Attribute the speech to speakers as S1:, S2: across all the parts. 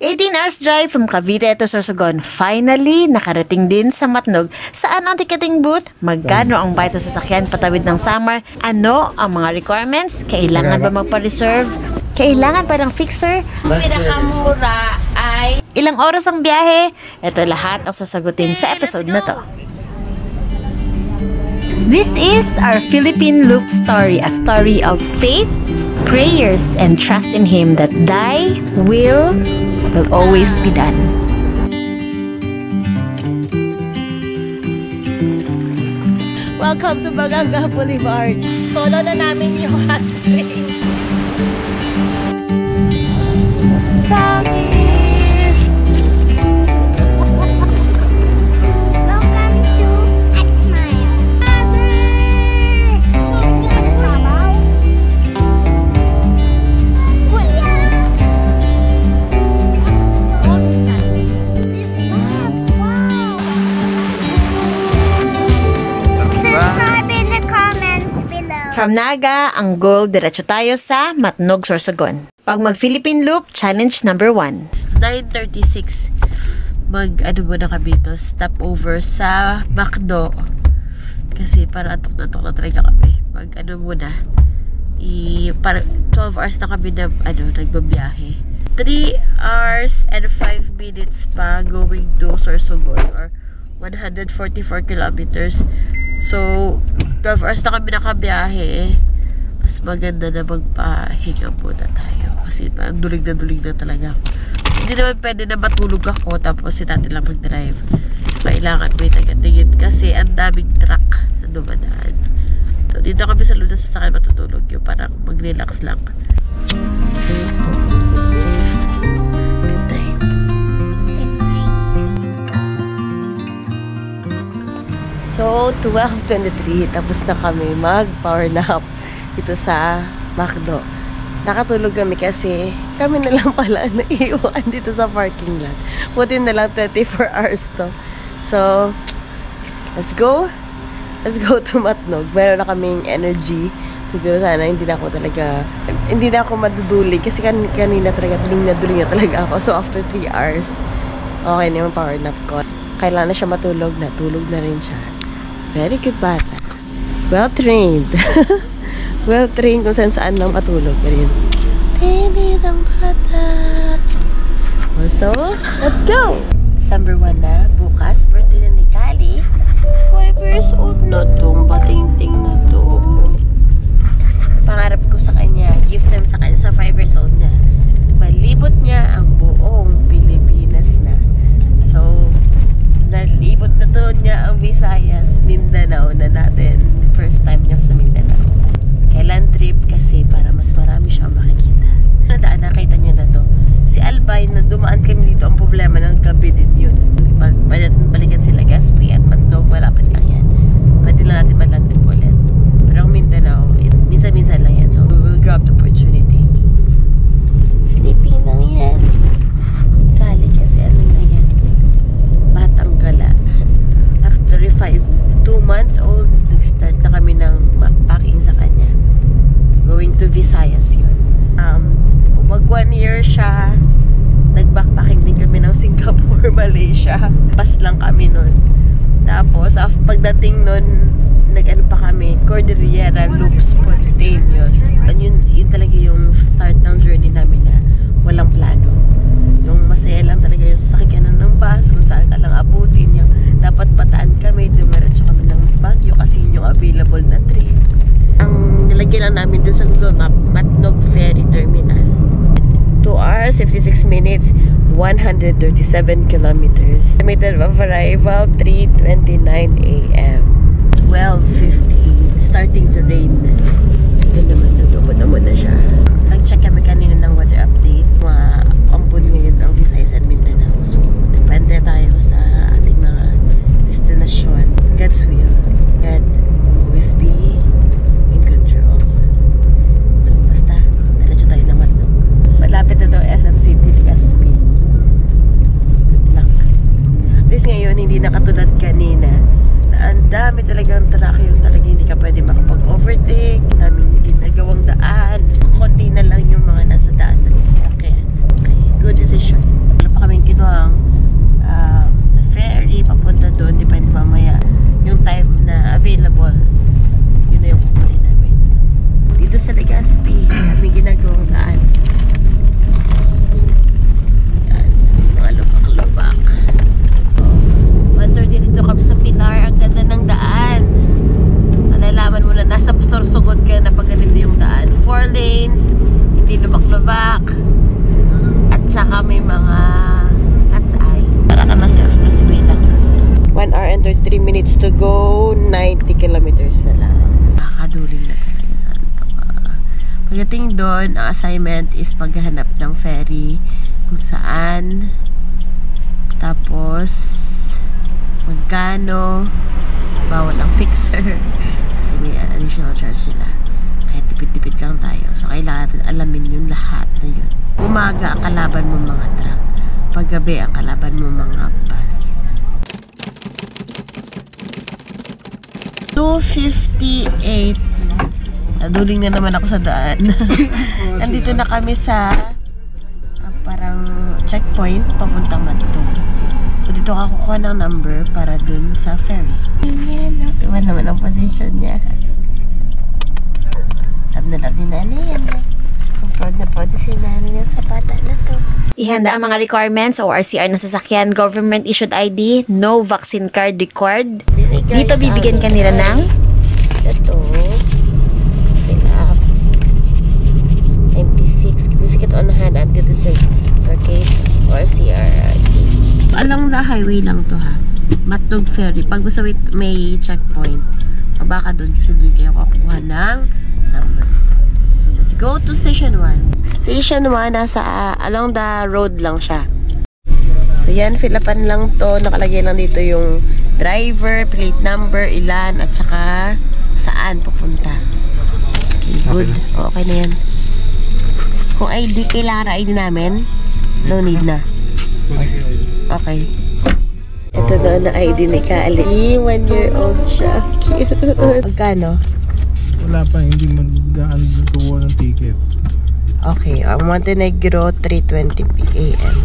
S1: 18 hours drive from Cavite to Sorsogon. Finally, nakarating din sa Matnog. Saan ang ticketing booth? Magkano ang bayad sa sasakyan patawid ng Samar? Ano ang mga requirements? Kailangan ba magpa-reserve? Kailangan pa ng fixer? Pinakamura ay ilang oras ang biyahe? Ito lahat ang sasagutin sa episode na to. This is our Philippine Loop story, a story of faith, prayers, and trust in Him that thy will always be done. Welcome to Baganga Boulevard. Solo na namin yung hot spring. Samis!
S2: Welcome to At Smile. Subscribe in the comments below.
S1: From Naga, ang goal, diretso tayo sa Matnog, Sorsogon. Pag mag-Philippine Loop, challenge number 1. 9:36. Ano muna kami ito? Stop over sa McDo. Kasi para atok na talaga kami. Ano muna. Para 12 hours na kami na nagbabiyahe. 3 hours and 5 minutes pa going to Sorsogon or 144 kilometers. So, 12 hours na kami nakabiyahe. Mas maganda na magpahinga muna tayo. Kasi dulig na talaga ako. Hindi naman pwede na matulog ako tapos si tati lang mag-drive. Kailangan may taga-tingin kasi ang daming truck na dumadaan. So, dito kami sa luna sa sakay matutulog yung parang mag-relax lang. Good night. So, 12:23 tapos na kami mag-power nap dito sa McDo. Nakatulog kami kasi kami na lang pala naiiwan dito sa parking lot. Buti na lang 24 hours to. So, let's go to Matnog. Meron na kaming energy. Siguro sana hindi na ako madudulig kasi kanina talaga duling na talaga ako. So, after 3 hours, okay na yung power nap ko. Kailangan na siya matulog. Natulog na rin siya. Very good bata. Well trained. Well trained kung saan lang matulog. Ganyan. Tinid ang bata. So, let's go! December 1 na. Bukas, birthday na ni Kali. 5 years old na tong bating-ting na to. Pangarap ko sa kanya, gift them sa kanya sa 5 years old na. Malibot niya ang buong Pilipinas na. So, nalibot na to niya ang Visayas, Mindanao na natin. First time niya sa Mindanao. Kailan trip kasi para mas marami siyang makikita. Nakita niya na to. Si Albay na dumaan kami dito, ang problema ng gabi din yun. Balikan sila Gaspi at Matnog, malapit lang yan. Pwede lang natin man trip ulit. Pero ang Mindanao, minsan-minsan lang yan. So we will grab the opportunity. Sleeping lang yan. Kali kasi ano na yan. Batang gala. After 2 months old, nag-start na kami ng packing sa kanya. Going to Visayas yun. Mag 1 year siya, nag-backpacking din kami ng Singapore, Malaysia. Pas lang kami nun. Tapos, pagdating nun, nag-ano pa kami, Cordillera Loop Spontaneous. Yun talaga yung start ng journey namin na walang plano. Yung masaya lang talaga yung sasakyan ng bus, kung saan ka lang abutin. Yung dapat pataan kami, dumiretso kami ng Baguio kasi yun yung available na train. Ang nilagyan lang namin dun sa Google Map, Matnog Ferry Terminal. 2 hours, 56 minutes, 137 kilometers. Estimated of arrival, 3:29 a.m. 12:50. Starting to rain. Ito naman, nagubod na muna siya. Nag-check kami kanina ng weather update. Ambon ngayon ang Visayas and Mindanao. So, depende tayo sa ating mga destinasyon. God's will. God will always be in control. So, basta, diretso tayo na Matnog. Malapit na daw SM City, Gaspi. Good luck. At least ngayon, hindi na katulad kanina. Ang dami talagang truck, yung talaga hindi ka pwede makapag-overtake. Daming hindi nagawang daan. Konti na lang yung mga nasa daan na sasakyan. Okay, good decision. kami mga cat's eye. Para ka nasa expressway lang. 1 hour and 33 minutes to go. 90 kilometers na lang. Nakakaduling na talaga. Santo ka. Pagdating doon, ang assignment is paghahanap ng ferry kung saan. Tapos, magkano. Bawal ang fixer. Kasi may additional charge sila. Kaya tipid-tipid lang tayo. So, kailangan natin alamin yung lahat na yun. Umaga ang kalaban mo mga truck. Paggabi ang kalaban mo mga bus. 2:58. Naduling na naman ako sa daan. Nandito na kami sa parang checkpoint papuntang Matog. So dito ako kukuha ng number para dun sa ferry. Ayan, iba naman ang position niya. Love na love ni nanay yan. Proud na proud si nanay sa bata na to.
S3: Ihanda ang mga requirements o RCR ng sasakyan, government issued ID, no vaccine card required. Dito bibigyan ka nila ng
S1: ito. Fill up. 96. Visit it on hand until the certificate or CR ID. Along the highway lang to ha. Matnog Ferry. Pag basta may checkpoint, baba ka doon kasi doon kayo kukuha ng number. Let's go to Station 1. Station 1, nasa along the road lang siya. So yan, fill upan lang to. Nakalagay lang dito yung driver, plate number, ilan, at saka saan pupunta. Okay, good. Okay na yan. Kung ID, kailangan ID namin, no need na. Okay. Ito na ID ni Kali. 1-year-old siya. Cute. Magkano?
S4: Wala pa, hindi mag-gaan kuha ng ticket.
S1: Okay, Montenegro, 3:20 p.m.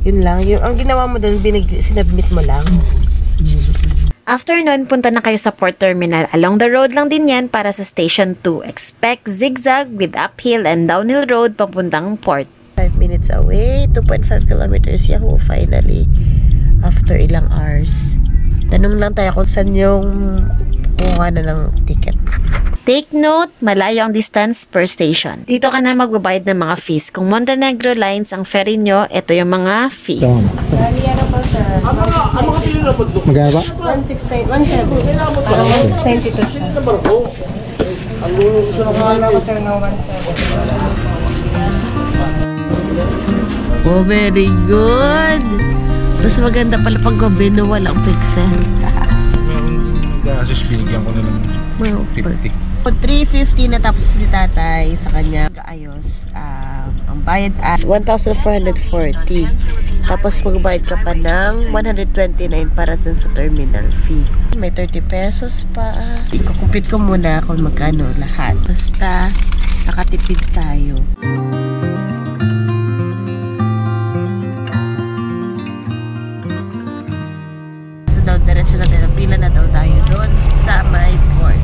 S1: Yun lang. Yung, ang ginawa mo doon, sinubmit mo lang.
S3: After nun, punta na kayo sa port terminal. Along the road lang din yan para sa Station 2. Expect zigzag with uphill and downhill road papuntang port.
S1: 5 minutes away, 2.5 kilometers. Yahoo, finally. After ilang hours. Tanong lang tayo kung saan yung kuha na ng ticket.
S3: Take note, malayo ang distance per station. Dito ka na magbabayad ng mga fees. Kung Montenegro Lines ang ferry nyo, ito yung mga fees.
S4: Magkano ba?
S5: 168, 170. Parang 192 siya.
S1: Oh, very good! Mas maganda pala pag gabi na walang fixer.
S4: Meron nag-assist, binigyan ko na lang
S1: Well,
S4: 50.
S1: 350 na tapos si tatay sa kanya ayos. Ang bayad at 1,440. Tapos magbayad ka pa ng 129 para dun sa terminal fee. May 30 pesos pa. Ikukumpit ko muna kung magkano lahat. Basta nakatipid tayo. So daw diretso na tayo. Pila na daw tayo doon sa my port.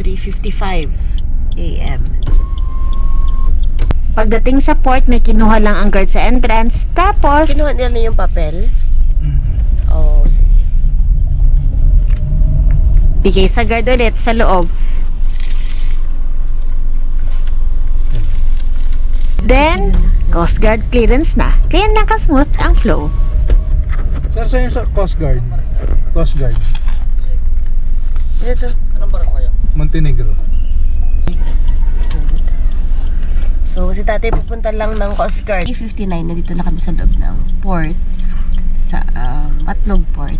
S1: 3:55 a.m.
S3: Pagdating sa port, may kinuha lang ang guard sa entrance. Tapos,
S1: Kinuha nila na yung papel? Oo, sige.
S3: bigay sa guard ulit sa loob. Then, Coast Guard clearance na. Kaya nakasmooth ang flow.
S4: Sir, sa'yo sa Coast Guard? Coast Guard.
S1: Ito.
S4: Montenegro.
S1: So, si tatay pupunta lang ng Coast Guard. 3:59, nandito na kami sa loob ng port. Sa Matnog Port.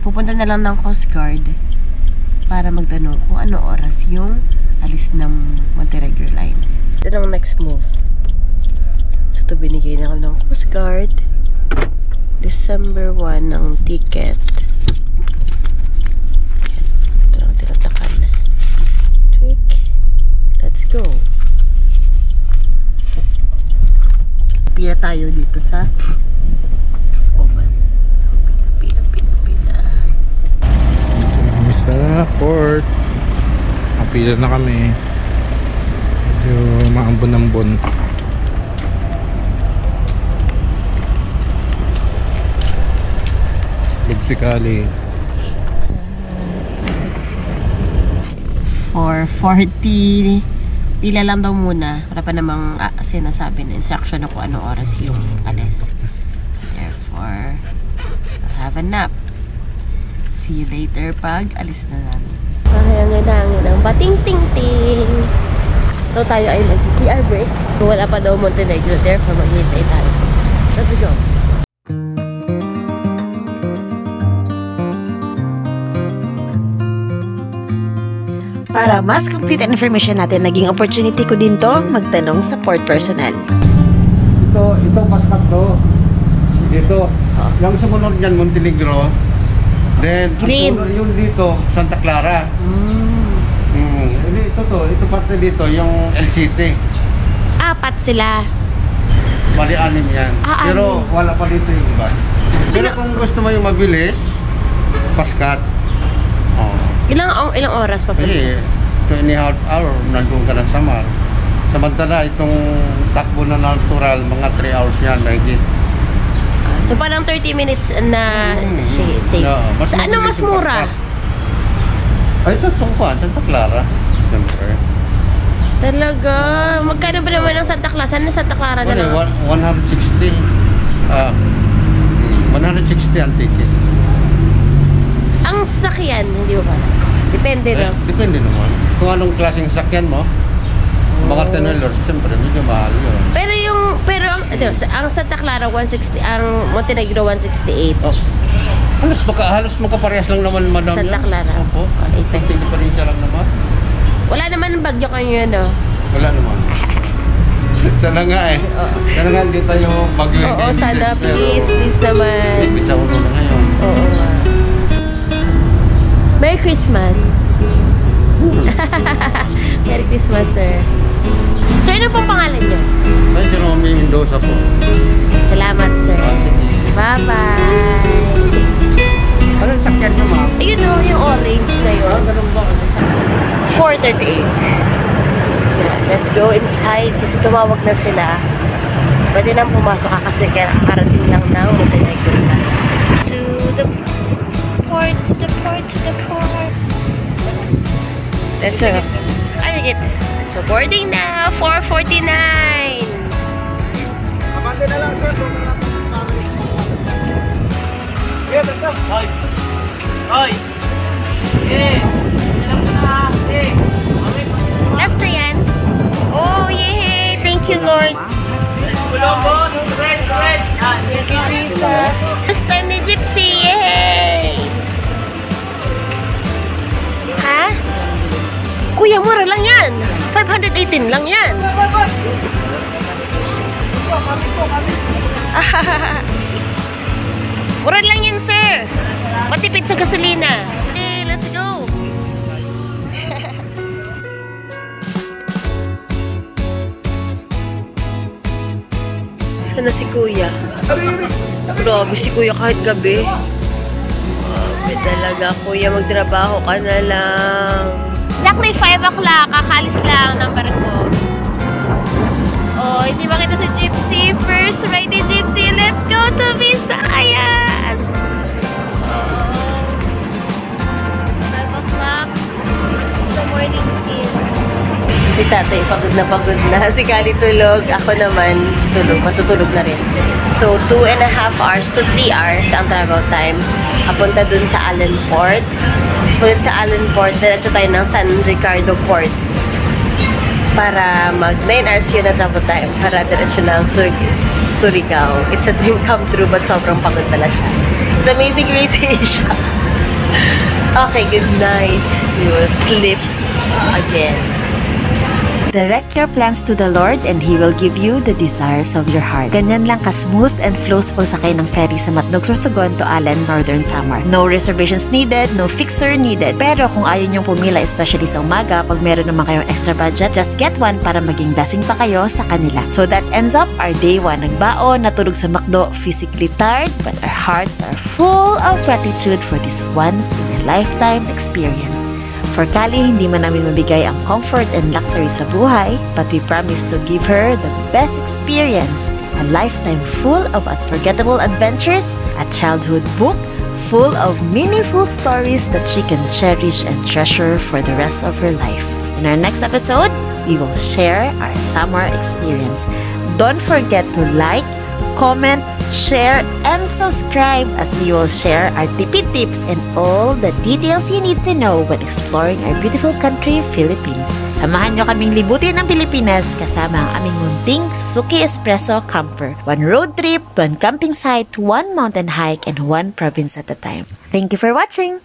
S1: Pupunta na lang ng Coast Guard para magtanong kung ano oras yung alis ng Montenegro Lines. Ito ang next move. So, ito binigay na kami ng Coast Guard. December 1 ng ticket. Ito lang tinatakan. Tweak. Let's go. Pila tayo dito sa Oman. Pila.
S4: Kami sa port. Kapila na kami. Medyo maambon-ambon. Basically
S1: 4:40 Pila lang daw muna. Wala pa namang sinasabi na instruction na kung anong oras yung alis. Therefore, I'll have a nap. See you later pag alis na namin. Hangin ang pating-ting-ting. So tayo ay mag-CR break. Wala pa daw Montenegro, therefore maghihintay tayo. So let's go.
S3: Para mas complete information natin, naging opportunity ko din to magtanong sa port personnel.
S6: Ito paskat to. Dito. Yung sumunod niyan, Montenegro. Then,
S1: Green.
S6: ang sumunod yun dito, Santa Clara. Ito parte dito, yung LCT.
S1: 4 sila.
S6: Bali, 6 yan. Pero wala pa dito yung iba. Pero kung gusto mo yung mabilis, paskat.
S1: Ilang oras pa pala?
S6: Kasi 2.5 hour, nandun ka ng Samar. Samantala, itong takbo na natural, mga 3 hours yan, lagi.
S1: So parang 30 minutes na safe.
S6: No,
S1: Sa ano mas mura?
S6: Ay, ito pa, Santa Clara. Siyempre.
S1: Talaga? Magkano ba naman ang Santa Clara? Saan na Santa Clara na lang?
S6: 160. 160 ang ticket.
S1: Ang sasakyan, hindi mo pala? Depende lang.
S6: Depende naman. Kung anong klaseng sakyan mo, mga 10 wheelers, siyempre, medyo mahal yun.
S1: Pero ang Santa Clara 160, ang Montenegro 168.
S6: Oh. Halos makaparehas lang naman, madam.
S1: Santa
S6: yan.
S1: Clara.
S6: Opo. Pagpili pa rin siya lang naman.
S1: Wala naman ng bagyo kayo yun, no?
S6: Wala naman. Sana nga eh. Sana nga hindi tayo bagyo.
S1: Oo, sana please naman.
S6: Ipit sa ulo na ngayon.
S1: Oo nga. Merry Christmas! Merry Christmas, sir. Sir, ano pong pangalan niyo?
S6: Ay, si Romy Mendoza po.
S1: Salamat, sir. Bye-bye!
S6: Anong sakyan niyo, ma'am?
S1: Ayun o, yung orange na yun.
S6: Ganun ba?
S1: 4:38. Yeah, let's go inside kasi tumawag na sila. Pwede nang pumasok ka kasi kakarating lang ng Montenegro. To the port, to the port, to the port. Let's go. Ay, so boarding na, 4:49.
S6: Abante na lang, sir. Yeah, that's up. Hoy! Hoy! Yeah!
S1: Last na yan. Oh, yay! Thank you, Lord. Thank you, Jesus. First time ni Gypsy. Yay! Ha? Kuya, mura lang yan. 518 lang yan. Mura lang yan, sir. Matipid sa gasolina. Hey, let's go. Sana si Kuya. Grabe si Kuya kahit gabi. Grabe talaga, Kuya. Magtrabaho ka na lang. Exactly 5 o'clock. Kakalis lang ng barko. Oh, hindi makita si Gypsy. First ride ni Gypsy. Let's go to Visayas! Oh. 5 o'clock. The morning scene. Si tatay pagod na. Si Kali tulog. Ako naman tulog. Matutulog na rin. So, 2.5 hours to 3 hours ang travel time. Papunta dun sa Allen Port. Papunta sa Allen Port, diretso tayo ng San Ricardo Port. Para mag 9 hours yun na travel time. Para diretso ng Surigao. It's a dream come true but sobrang pagod pala siya. It's amazing crazy siya. Okay, good night. We will sleep again.
S3: Direct your plans to the Lord and He will give you the desires of your heart. Ganyan lang ka-smooth and flow sakay ng ferry sa Matnog, Sorsogon to Allen, Northern Samar. No reservations needed, no fixture needed. Pero kung ayaw niyong pumila, especially sa umaga, pag meron naman kayong extra budget, just get one para maging blessing pa kayo sa kanila. So that ends up our day 1. Nagbaon, natulog sa McDo, physically tired, but our hearts are full of gratitude for this once-in-a-lifetime experience. For Kali, hindi man namin mabigay ang comfort and luxury sa buhay, but we promise to give her the best experience, a lifetime full of unforgettable adventures, a childhood book full of meaningful stories that she can cherish and treasure for the rest of her life. In our next episode, we will share our summer experience. Don't forget to like, comment, share, and subscribe as we will share our tippy tips and all the details you need to know when exploring our beautiful country, Philippines. Samahan nyo kaming libutin ng Pilipinas kasama ang aming munting Suzuki Espresso Camper. One road trip, one camping site, one mountain hike, and one province at a time. Thank you for watching!